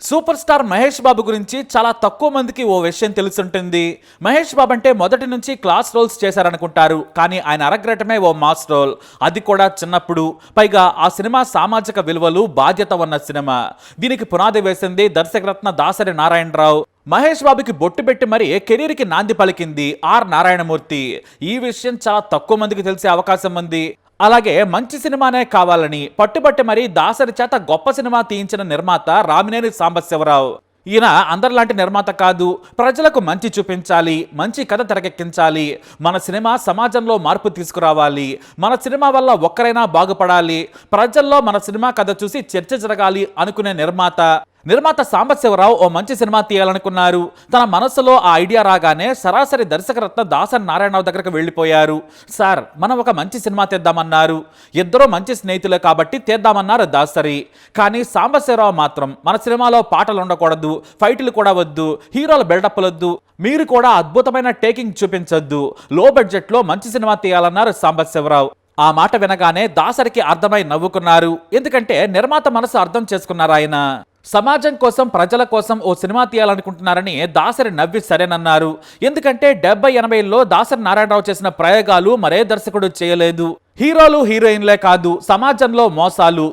Super star Mahesh Babu గురించి చాలా తక్కువ మందికి ఓ విషయం తెలుసుంటుంది. మహేష్ బాబు అంటే మొదటి నుంచి క్లాస్ రోల్స్ చేశారనుకుంటారు, కానీ ఆయన అరగ్రటమే ఓ మాస్ రోల్, అది కూడా చిన్నప్పుడు. పైగా ఆ సినిమా సామాజిక విలువలు, బాధ్యత ఉన్న సినిమా. దీనికి పునాది వేసింది దర్శకరత్న దాసరి నారాయణరావు. మహేష్ బాబుకి బొట్టు పెట్టి మరి కెరీర్కి నాంది పలికింది ఆర్ నారాయణమూర్తి. ఈ విషయం చాలా తక్కువ మందికి తెలిసే అవకాశం ఉంది. అలాగే మంచి సినిమానే కావాలని పట్టుబట్టి మరి దాసరి చేత గొప్ప సినిమా తీయించిన నిర్మాత రామినేని సాంబశివరావు. ఈయన అందరిలాంటి నిర్మాత కాదు, ప్రజలకు మంచి చూపించాలి, మంచి కథ తెరకెక్కించాలి, మన సినిమా సమాజంలో మార్పు తీసుకురావాలి, మన సినిమా వల్ల ఒక్కరైనా బాగుపడాలి, ప్రజల్లో మన సినిమా కథ చూసి చర్చ జరగాలి అనుకునే నిర్మాత సాంబశివరావు ఓ మంచి సినిమా తీయాలనుకున్నారు. తన మనసులో ఆ ఐడియా రాగానే సరాసరి దర్శకరత్న దాసరి నారాయణరావు దగ్గరకు వెళ్ళిపోయారు. సార్, మనం ఒక మంచి సినిమా తీద్దామన్నారు. ఇద్దరూ మంచి స్నేహితులే కాబట్టి తీద్దామన్నారు దాసరి. కానీ సాంబశివరావు మాత్రం మన సినిమాలో పాటలు ఉండకూడదు, ఫైట్లు కూడా వద్దు, హీరోల బిల్డప్లు వద్దు, మీరు కూడా అద్భుతమైన టేకింగ్ చూపించొద్దు, లో బడ్జెట్లో మంచి సినిమా తీయాలన్నారు సాంబశివరావు. ఆ మాట వినగానే దాసరికి అర్థమై నవ్వుకున్నారు. ఎందుకంటే నిర్మాత మనసు అర్థం చేసుకున్నారు ఆయన. సమాజం కోసం, ప్రజల కోసం ఓ సినిమా తీయాలనుకుంటున్నారని దాసరి నవ్వి సరేనన్నారు. ఎందుకంటే 70-80లో దాసరి నారాయణరావు చేసిన ప్రయోగాలు మరే దర్శకుడు చేయలేదు. హీరోలు, హీరోయిన్లే కాదు, సమాజంలో మోసాలు,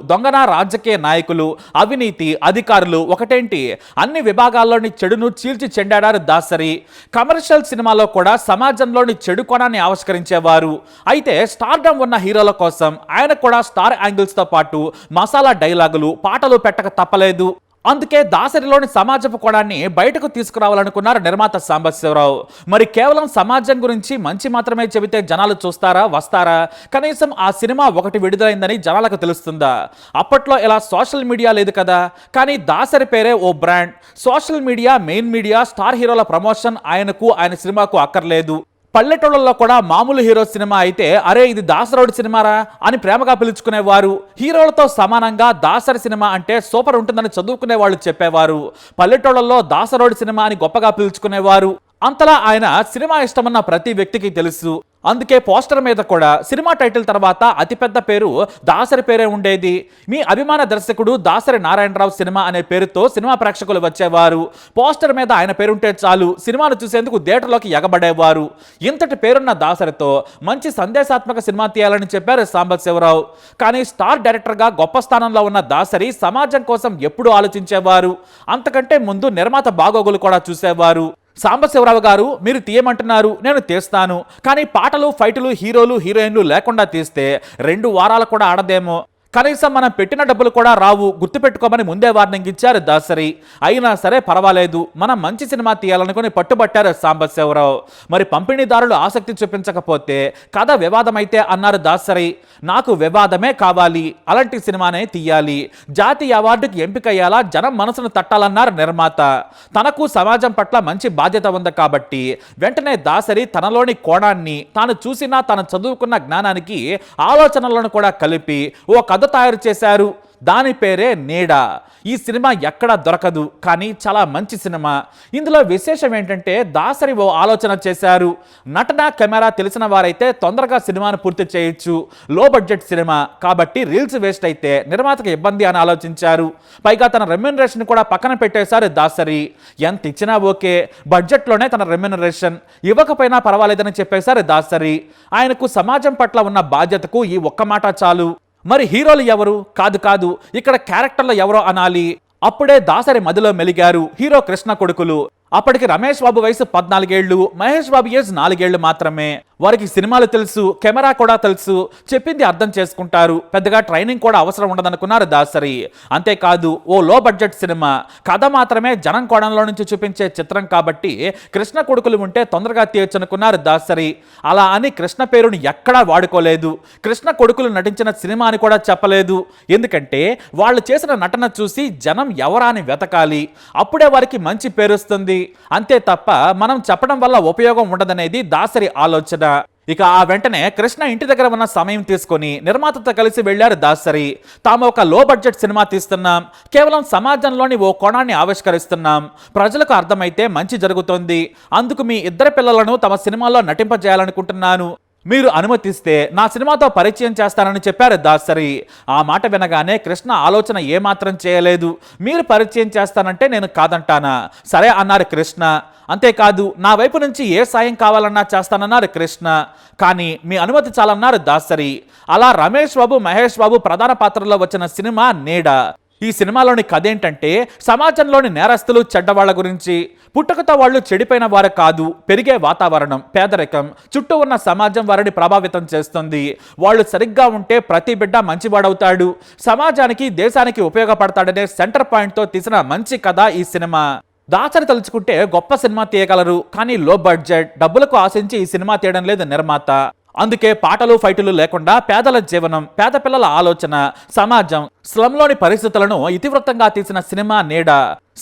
దొంగన రాజకీయ నాయకులు, అవినీతి, అధికారులు ఒకటేంటి అన్ని విభాగాల్లోని చెడును చీల్చి చెండాడారు దాసరి. కమర్షియల్ సినిమాలో కూడా సమాజంలోని చెడు కోణాన్ని ఆవిష్కరించేవారు. అయితే స్టార్డమ్ ఉన్న హీరోల కోసం ఆయన కూడా స్టార్ యాంగిల్స్తో పాటు మసాలా డైలాగులు, పాటలు పెట్టక తప్పలేదు. అందుకే దాసరిలోని సమాజపు కోణాన్ని బయటకు తీసుకురావాలనుకున్నారు నిర్మాత సాంబశివరావు. మరి కేవలం సమాజం గురించి మంచి మాత్రమే చెబితే జనాలు చూస్తారా, వస్తారా? కనీసం ఆ సినిమా ఒకటి విడుదలైందని జనాలకు తెలుస్తుందా? అప్పట్లో ఇలా సోషల్ మీడియా లేదు కదా. కానీ దాసరి పేరే ఓ brand. Social media, main media, star హీరోల ప్రమోషన్ ఆయన సినిమాకు అక్కర్లేదు. పల్లెటూళ్ళల్లో కూడా మామూలు హీరో సినిమా అయితే అరే ఇది దాసరౌడి సినిమారా అని ప్రేమగా పిలుచుకునేవారు. హీరోలతో సమానంగా దాసరి సినిమా అంటే సూపర్ ఉంటుందని చదువుకునే వాళ్ళు చెప్పేవారు. పల్లెటూళ్ళల్లో దాసరౌడి సినిమా అని గొప్పగా పిలుచుకునేవారు. అంతలా ఆయన సినిమా ఇష్టమన్న ప్రతి వ్యక్తికి తెలుసు. అందుకే పోస్టర్ మీద కూడా సినిమా టైటిల్ తర్వాత అతిపెద్ద పేరు దాసరి పేరే ఉండేది. మీ అభిమాన దర్శకుడు దాసరి నారాయణరావు సినిమా అనే పేరుతో సినిమా ప్రేక్షకులు వచ్చేవారు. పోస్టర్ మీద ఆయన పేరుంటే చాలు, సినిమాను చూసేందుకు థియేటర్లోకి ఎగబడేవారు. ఇంతటి పేరున్న దాసరితో మంచి సందేశాత్మక సినిమా తీయాలని చెప్పారు సాంబశివరావు. కానీ స్టార్ డైరెక్టర్గా గొప్ప స్థానంలో ఉన్న దాసరి సమాజం కోసం ఎప్పుడూ ఆలోచించేవారు. అంతకంటే ముందు నిర్మాత బాగోగులు కూడా చూసేవారు. సాంబశివరావు గారు, మీరు తీయమంటున్నారు, నేను తీస్తాను, కానీ పాటలు, ఫైటులు, హీరోలు, హీరోయిన్లు లేకుండా తీస్తే 2 వారాలు కూడా ఆడదేమో, కనీసం మనం పెట్టిన డబ్బులు కూడా రావు, గుర్తుపెట్టుకోమని ముందే వార్నింగ్ ఇచ్చారు దాసరి. అయినా సరే పర్వాలేదు, మనం మంచి సినిమా తీయాలనుకుని పట్టుబట్టారు సాంబశివరావు. మరి పంపిణీదారులు ఆసక్తి చూపించకపోతే కథ వివాదమైతే అన్నారు దాసరి. నాకు వివాదమే కావాలి, అలాంటి సినిమానే తీయాలి, జాతీయ అవార్డుకి ఎంపికయ్యేలా జనం మనసును తట్టాలన్నారు నిర్మాత. తనకు సమాజం పట్ల మంచి బాధ్యత ఉంది కాబట్టి వెంటనే దాసరి తనలోని కోణాన్ని, తాను చూసిన, తాను చదువుకున్న జ్ఞానానికి ఆలోచనలను కూడా కలిపి ఓ కథ తయారు చేశారు. దాని పేరే నీడ. ఈ సినిమా ఎక్కడా దొరకదు, కానీ చాలా మంచి సినిమా. ఇందులో విశేషం ఏంటంటే దాసరి ఓ ఆలోచన చేశారు. నటన, కెమెరా తెలిసిన వారైతే తొందరగా సినిమాను పూర్తి చేయొచ్చు. లో బడ్జెట్ సినిమా కాబట్టి రీల్స్ వేస్ట్ అయితే నిర్మాతకు ఇబ్బంది అని ఆలోచించారు. పైగా తన రెమ్యూనరేషన్ కూడా పక్కన పెట్టేశారు దాసరి. ఎంత ఇచ్చినా ఓకే, బడ్జెట్లోనే తన రెమ్యూనరేషన్, ఇవ్వకపోయినా పర్వాలేదని చెప్పేశారు దాసరి. ఆయనకు సమాజం పట్ల ఉన్న బాధ్యతకు ఈ ఒక్క మాట చాలు. మరి హీరోలు ఎవరు? కాదు, ఇక్కడ క్యారెక్టర్లు ఎవరో అనాలి. అప్పుడే దాసరి మదిలో మెలిగారు హీరో కృష్ణ కొడుకులు. అప్పటికి రమేష్ బాబు వయసు 14 ఏళ్ళు, మహేష్ బాబు ఏజ్ 4 ఏళ్ళు మాత్రమే. వారికి సినిమాలు తెలుసు, కెమెరా కూడా తెలుసు, చెప్పింది అర్థం చేసుకుంటారు, పెద్దగా ట్రైనింగ్ కూడా అవసరం ఉండదనుకున్నారు దాసరి. అంతేకాదు ఓ లో బడ్జెట్ సినిమా, కథ మాత్రమే జనం కోణంలో నుంచి చూపించే చిత్రం కాబట్టి కృష్ణ కొడుకులు ఉంటే తొందరగా తీయొచ్చనుకున్నారు దాసరి. అలా అని కృష్ణ పేరుని ఎక్కడా వాడుకోలేదు. కృష్ణ కొడుకులు నటించిన సినిమా అని కూడా చెప్పలేదు. ఎందుకంటే వాళ్ళు చేసిన నటన చూసి జనం ఎవరా అని వెతకాలి, అప్పుడే వారికి మంచి పేరు వస్తుంది. అంతే తప్ప మనం చెప్పడం వల్ల ఉపయోగం ఉండదనేది దాసరి ఆలోచన. ఇక ఆ వెంటనే కృష్ణ ఇంటి దగ్గర ఉన్న సమయం తీసుకొని నిర్మాతతో కలిసి వెళ్లారు దాసరి. తాము ఒక లో బడ్జెట్ సినిమా తీస్తున్నాం, కేవలం సమాజంలోని ఓ కోణాన్ని ఆవిష్కరిస్తున్నాం, ప్రజలకు అర్థమైతే మంచి జరుగుతుంది, అందుకు మీ 2 పిల్లలను తమ సినిమాలో నటింపజేయాలనుకుంటున్నాను, మీరు అనుమతిస్తే నా సినిమాతో పరిచయం చేస్తానని చెప్పారు దాసరి. ఆ మాట వినగానే కృష్ణ ఆలోచన ఏమాత్రం చేయలేదు. మీరు పరిచయం చేస్తానంటే నేను కాదంటానా? సరే అన్నారు కృష్ణ. అంతేకాదు నా వైపు నుంచి ఏ సాయం కావాలన్నా చేస్తానన్నారు కృష్ణ. కానీ మీ అనుమతి చాలన్నారు దాసరి. అలా రమేష్ బాబు, మహేష్ బాబు ప్రధాన పాత్రలో వచ్చిన సినిమా నీడ. ఈ సినిమాలోని కథ ఏంటంటే సమాజంలోని నేరస్తులు, చెడ్డవాళ్ల గురించి. పుట్టుకతో వాళ్ళు చెడిపోయిన వారు కాదు, పెరిగే వాతావరణం, పేదరికం, చుట్టూ ఉన్న సమాజం వారిని ప్రభావితం చేస్తుంది. వాళ్ళు సరిగ్గా ఉంటే ప్రతి బిడ్డ మంచివాడవుతాడు, సమాజానికి, దేశానికి ఉపయోగపడతాడనే సెంటర్ పాయింట్తో తీసిన మంచి కథ ఈ సినిమా. దాసరి తలుచుకుంటే గొప్ప సినిమా తీయగలరు, కానీ లో బడ్జెట్, డబ్బులకు ఆశించి ఈ సినిమా తీయడం లేదు నిర్మాత. అందుకే పాటలు, ఫైటులు లేకుండా పేదల జీవనం, పేద పిల్లల ఆలోచన, సమాజం, స్లంలోని పరిస్థితులను ఇతివృత్తంగా తీసిన సినిమా నీడ.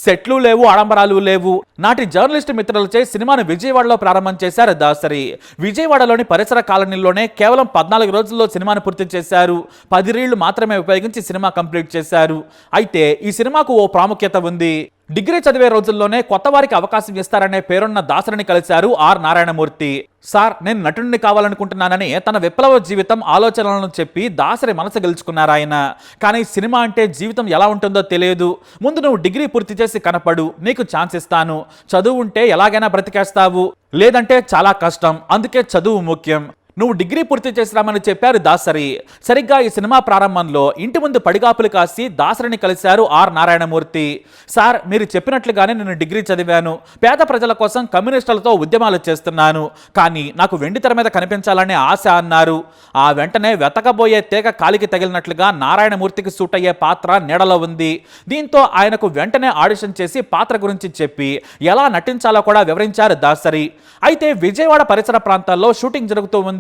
సెట్లు లేవు, ఆడంబరాలు లేవు. నాటి జర్నలిస్టు మిత్రులచే సినిమాను విజయవాడలో ప్రారంభం చేశారు దాసరి. విజయవాడలోని పరిసర కాలనీలోనే కేవలం 14 రోజుల్లో సినిమాను పూర్తి చేశారు. 10 రీళ్లు మాత్రమే ఉపయోగించి సినిమా కంప్లీట్ చేశారు. అయితే ఈ సినిమాకు ఓ ప్రాముఖ్యత ఉంది. డిగ్రీ చదివే రోజుల్లోనే కొత్త వారికి అవకాశం ఇస్తారనే పేరున్న దాసరిని కలిశారు ఆర్ నారాయణమూర్తి. సార్, నేను నటుడిని కావాలనుకుంటున్నానని తన విప్లవ జీవితం, ఆలోచనలను చెప్పి దాసరి మనసు గెలుచుకున్నారు ఆయన. కానీ సినిమా అంటే జీవితం ఎలా ఉంటుందో తెలియదు. ముందు నువ్వు డిగ్రీ పూర్తి చేసి కనపడు, నీకు ఛాన్స్ ఇస్తాను. చదువు ఉంటే ఎలాగైనా బ్రతికేస్తావు, లేదంటే చాలా కష్టం. అందుకే చదువు ముఖ్యం. నువ్వు డిగ్రీ పూర్తి చేసిరామని చెప్పారు దాసరి. సరిగ్గా ఈ సినిమా ప్రారంభంలో ఇంటి ముందు పడిగాపులు కాసి దాసరిని కలిశారు ఆర్ నారాయణమూర్తి. సార్, మీరు చెప్పినట్లుగానే నేను డిగ్రీ చదివాను, పేద ప్రజల కోసం కమ్యూనిస్టులతో ఉద్యమాలు చేస్తున్నాను, కానీ నాకు వెండితెర మీద కనిపించాలనే ఆశ అన్నారు. ఆ వెంటనే వెతకబోయే తీగ కాలికి తగిలినట్లుగా నారాయణమూర్తికి సూట్ అయ్యే పాత్ర నీడలో ఉంది. దీంతో ఆయనకు వెంటనే ఆడిషన్ చేసి పాత్ర గురించి చెప్పి ఎలా నటించాలో కూడా వివరించారు దాసరి. అయితే విజయవాడ పరిసర ప్రాంతాల్లో షూటింగ్ జరుగుతూ ఉంది.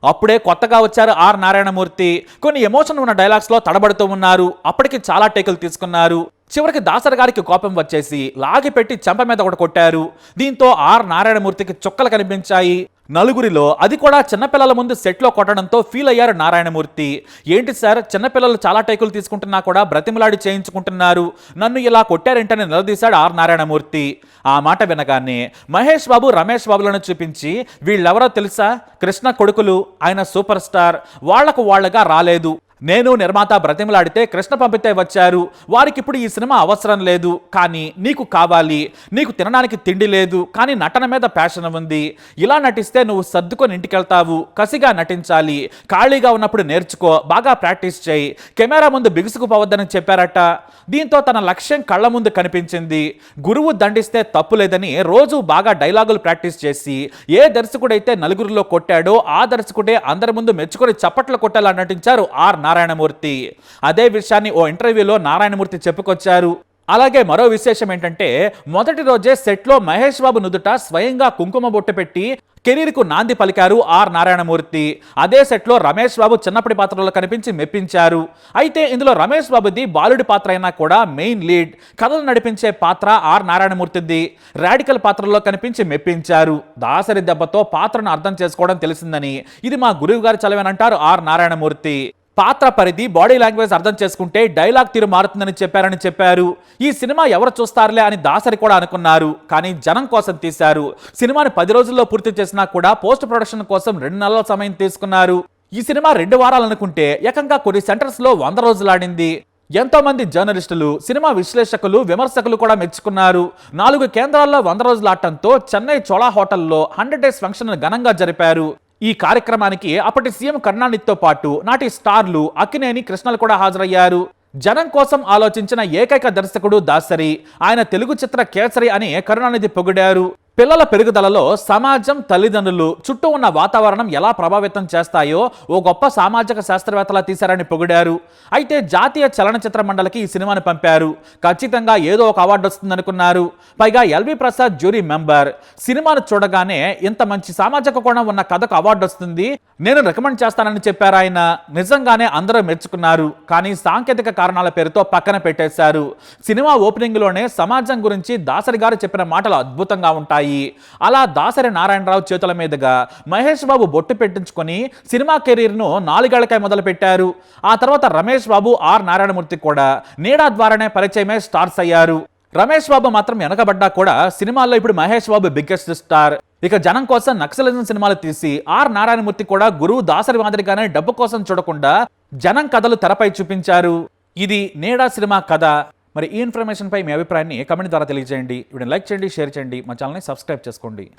అప్పుడే కొత్తగా వచ్చారు ఆర్ నారాయణమూర్తి. కొన్ని ఎమోషన్ ఉన్న డైలాగ్స్ లో తడబడుతూ ఉన్నారు. అప్పటికి చాలా టేకులు తీసుకున్నారు. చివరికి దాసరి గారికి కోపం వచ్చేసి లాగి పెట్టి చెంప మీద ఒకటి కొట్టారు. దీంతో ఆర్ నారాయణమూర్తికి చుక్కలు కనిపించాయి. నలుగురిలో, అది కూడా చిన్నపిల్లల ముందు సెట్లో కొట్టడంతో ఫీల్ అయ్యారు నారాయణమూర్తి. ఏంటి సార్, చిన్నపిల్లలు చాలా టేకులు తీసుకుంటున్నా కూడా బ్రతిమలాడి చేయించుకుంటున్నారు, నన్ను ఇలా కొట్టారేంటని నిలదీశాడు ఆర్ నారాయణమూర్తి. ఆ మాట వినగానే మహేష్ బాబు, రమేష్ బాబులను చూపించి వీళ్ళెవరో తెలుసా, కృష్ణ కొడుకులు, ఆయన సూపర్ స్టార్, వాళ్లకు వాళ్లగా రాలేదు. నేను నిర్మాత బ్రతిమలాడితే కృష్ణ పంపితే వచ్చారు. వారికి ఇప్పుడు ఈ సినిమా అవసరం లేదు, కానీ నీకు కావాలి. నీకు తినడానికి తిండి లేదు, కానీ నటన మీద ప్యాషన్ ఉంది. ఇలా నటిస్తే నువ్వు సర్దుకొని ఇంటికెళ్తావు. కసిగా నటించాలి, ఖాళీగా ఉన్నప్పుడు నేర్చుకో, బాగా ప్రాక్టీస్ చేయి, కెమెరా ముందు బిగుసుకుపోవద్దని చెప్పారట. దీంతో తన లక్ష్యం కళ్ళ ముందు కనిపించింది. గురువు దండిస్తే తప్పు లేదని రోజు బాగా డైలాగులు ప్రాక్టీస్ చేసి ఏ దర్శకుడైతే నలుగురిలో కొట్టాడో ఆ దర్శకుడే అందరి ముందు మెచ్చుకొని చప్పట్లు కొట్టేలా నటించారు ఆర్ నారాయణమూర్తి. అదే విషయాన్ని ఓ ఇంటర్వ్యూలో నారాయణమూర్తి చెప్పుకొచ్చారు. అలాగే మరో విశేషం ఏంటంటే, మొదటి రోజే సెట్లో మహేష్ బాబు నుదుట స్వయంగా కుంకుమ బొట్టు పెట్టి కెరీర్కు నాంది పలికారు ఆర్ నారాయణమూర్తి. అదే సెట్లో రమేష్ బాబు చిన్నప్పటి పాత్రలో కనిపించి మెప్పించారు. అయితే ఇందులో రమేష్ బాబుది బాలుడి పాత్ర అయినా కూడా మెయిన్ లీడ్, కథలు నడిపించే పాత్ర ఆర్ నారాయణమూర్తిది. రాడికల్ పాత్రలో కనిపించి మెప్పించారు. దాసరి దెబ్బతో పాత్రను అర్థం చేసుకోవడం తెలిసిందని ఇది మా గురువు గారు చలవేనంటారు ఆర్ నారాయణమూర్తి. పాత్ర పరిధి, బాడీ లాంగ్వేజ్ అర్థం చేసుకుంటే డైలాగ్ తీరు మారుతుందని చెప్పారు. ఈ సినిమా ఎవరు చూస్తారులే అని దాసరి కూడా అనుకున్నారు, కానీ జనం కోసం తీశారు. సినిమాని 10 రోజుల్లో పూర్తి చేసినా కూడా పోస్ట్ ప్రొడక్షన్ కోసం 2 నెలల సమయం తీసుకున్నారు. ఈ సినిమా 2 వారాలు అనుకుంటే ఏకంగా కొన్ని సెంటర్స్ లో 100 రోజులాడింది. ఎంతో మంది జర్నలిస్టులు, సినిమా విశ్లేషకులు, విమర్శకులు కూడా మెచ్చుకున్నారు. 4 కేంద్రాల్లో 100 రోజులు ఆడటంతో చెన్నై చోళా హోటల్లో 100 డేస్ ఫంక్షన్ ఘనంగా జరిపారు. ఈ కార్యక్రమానికి అప్పటి సీఎం కరుణానిధితో పాటు నాటి స్టార్లు అక్కినేని, కృష్ణలు కూడా హాజరయ్యారు. జనం కోసం ఆలోచించిన ఏకైక దర్శకుడు దాసరి. ఆయన తెలుగు చిత్ర కేసరి అని కరుణానిధి పొగిడారు. పిల్లల పెరుగుదలలో సమాజం, తల్లిదండ్రులు, చుట్టూ ఉన్న వాతావరణం ఎలా ప్రభావితం చేస్తాయో ఓ గొప్ప సామాజిక శాస్త్రవేత్తలా తీశారని పొగిడారు. అయితే జాతీయ చలనచిత్ర మండలికి ఈ సినిమాను పంపారు. ఖచ్చితంగా ఏదో ఒక అవార్డు వస్తుందనుకున్నారు. పైగా ఎల్వి ప్రసాద్ జ్యూరీ మెంబర్. సినిమాను చూడగానే ఇంత మంచి సామాజిక కోణం ఉన్న కథకు అవార్డు వస్తుంది, నేను రికమెండ్ చేస్తానని చెప్పారు ఆయన. నిజంగానే అందరూ మెచ్చుకున్నారు, కానీ సాంకేతిక కారణాల పేరుతో పక్కన పెట్టేశారు. సినిమా ఓపెనింగ్ లోనే సమాజం గురించి దాసరి గారు చెప్పిన మాటలు అద్భుతంగా ఉంటాయి. అలా దాసరి నారాయణరావు చేతుల మీదుగా మహేష్ బాబు బొట్టు పెట్టించుకొని సినిమా కెరీర్ను 4 ఏళ్లకై మొదలు పెట్టారు. ఆ తర్వాత రమేష్ బాబు, ఆర్ నారాయణమూర్తి కూడా నీడా ద్వారానే పరిచయమై స్టార్స్ అయ్యారు. రమేష్ బాబు మాత్రం వెనకబడ్డా కూడా సినిమాల్లో ఇప్పుడు మహేష్ బాబు బిగ్గెస్ట్ స్టార్. ఇక జనం కోసం నక్సలిజం సినిమాలు తీసి ఆర్ నారాయణమూర్తి కూడా గురువు దాసరి మాదిరిగానే డబ్బు కోసం చూడకుండా జనం కథలు తెరపై చూపించారు. ఇది నీడా సినిమా కథ. మరి ఈ ఇన్ఫర్మేషన్ పై మీ అభిప్రాయాన్ని కమెంట్ ద్వారా తెలియజేయండి. వీడియోని లైక్ చేయండి, షేర్ చేయండి, మా ఛానల్ని సబ్స్క్రైబ్ చేసుకోండి.